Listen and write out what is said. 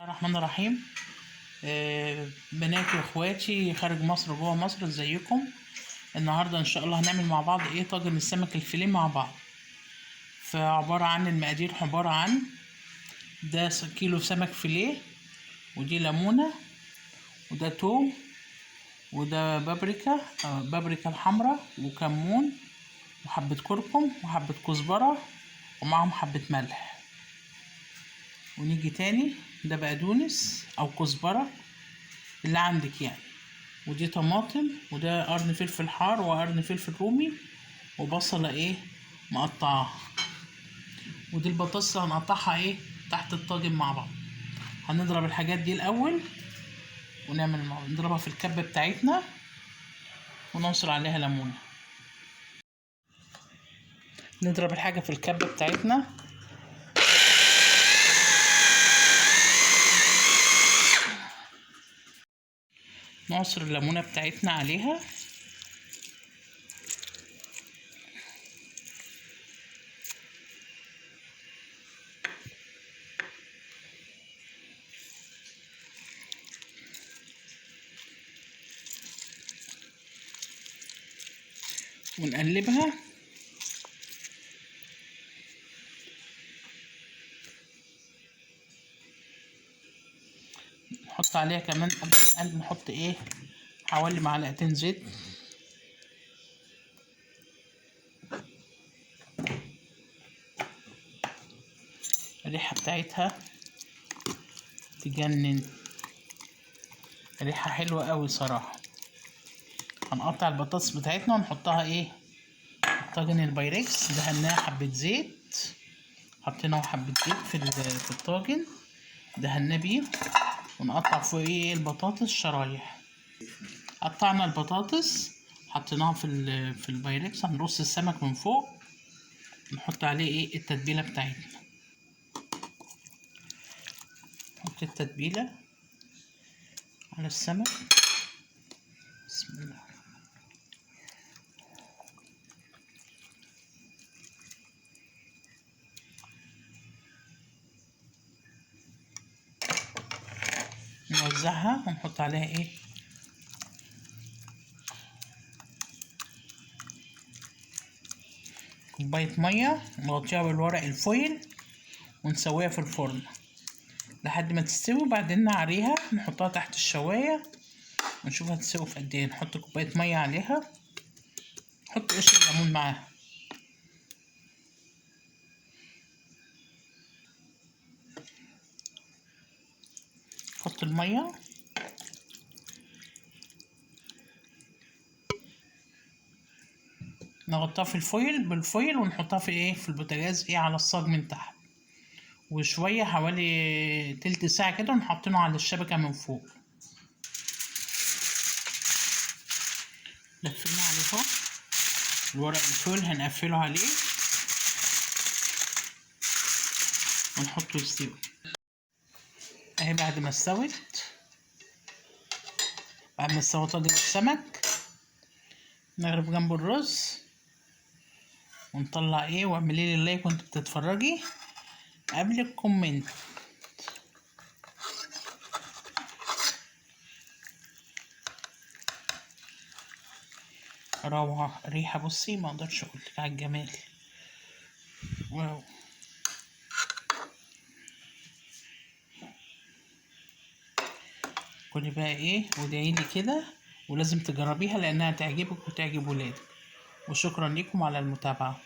الرحمن الرحيم. بناتي واخواتي خارج مصر وجوه مصر، ازيكم؟ النهارده ان شاء الله هنعمل مع بعض طاجن السمك الفيليه مع بعض. فعباره عن المقادير، عباره عن ده كيلو سمك فيليه، ودي ليمونه، وده توم، وده بابريكا الحمراء، وكمون، وحبه كركم، وحبه كزبره، ومعهم حبه ملح. ونيجي تاني، ده بقدونس او كزبره اللي عندك يعني، ودي طماطم، وده قرن فلفل حار وقرن فلفل رومي، وبصلة مقطعاها، ودي البطاطس هنقطعها تحت الطاجن مع بعض. هنضرب الحاجات دي الاول نضربها في الكبة بتاعتنا ونعصر عليها ليمونة. نضرب الحاجة في الكبة بتاعتنا، نعصر الليمونة بتاعتنا عليها، ونقلبها. نحط عليها كمان قبل ما نقلب، نحط حوالي معلقتين زيت. الريحة بتاعتها تجنن، ريحة حلوة قوي صراحة. هنقطع البطاطس بتاعتنا ونحطها طاجن البايركس. دهناها حبة زيت، حطينا حبة زيت في الطاجن، دهنا بيه، ونقطع فوقيه البطاطس شرايح. قطعنا البطاطس، حطيناها في البايركس. هنرص السمك من فوق، نحط عليه التتبيلة بتاعتنا. نحط التتبيلة على السمك. بسم الله. نوزعها ونحط عليها كوباية مية، نغطيها بالورق الفويل ونسويها في الفرن لحد ما تستوي. بعدين نعريها، نحطها تحت الشواية ونشوف هتستوي في قد ايه. نحط كوباية مية عليها، نحط قشر الليمون معاها، نحط المية، نغطيها بالفويل ونحطها في البوتاجاز على الصاج من تحت، وشوية حوالي تلت ساعة كده، ونحطينه على الشبكة من فوق. لفينا عليه الورق الفويل، هنقفله عليه ونحطه يستوي. بعد ما استوى طاجن السمك، نغرف جنبه الرز ونطلع واعملي لي لايك وانت بتتفرجي قبل الكومنت. روعة، ريحة بصي ما اقدرش اقولك على الجمال. واو. كلي بقى وادعيلي كده، ولازم تجربيها لانها تعجبك وتعجب ولادك. وشكرا لكم على المتابعة.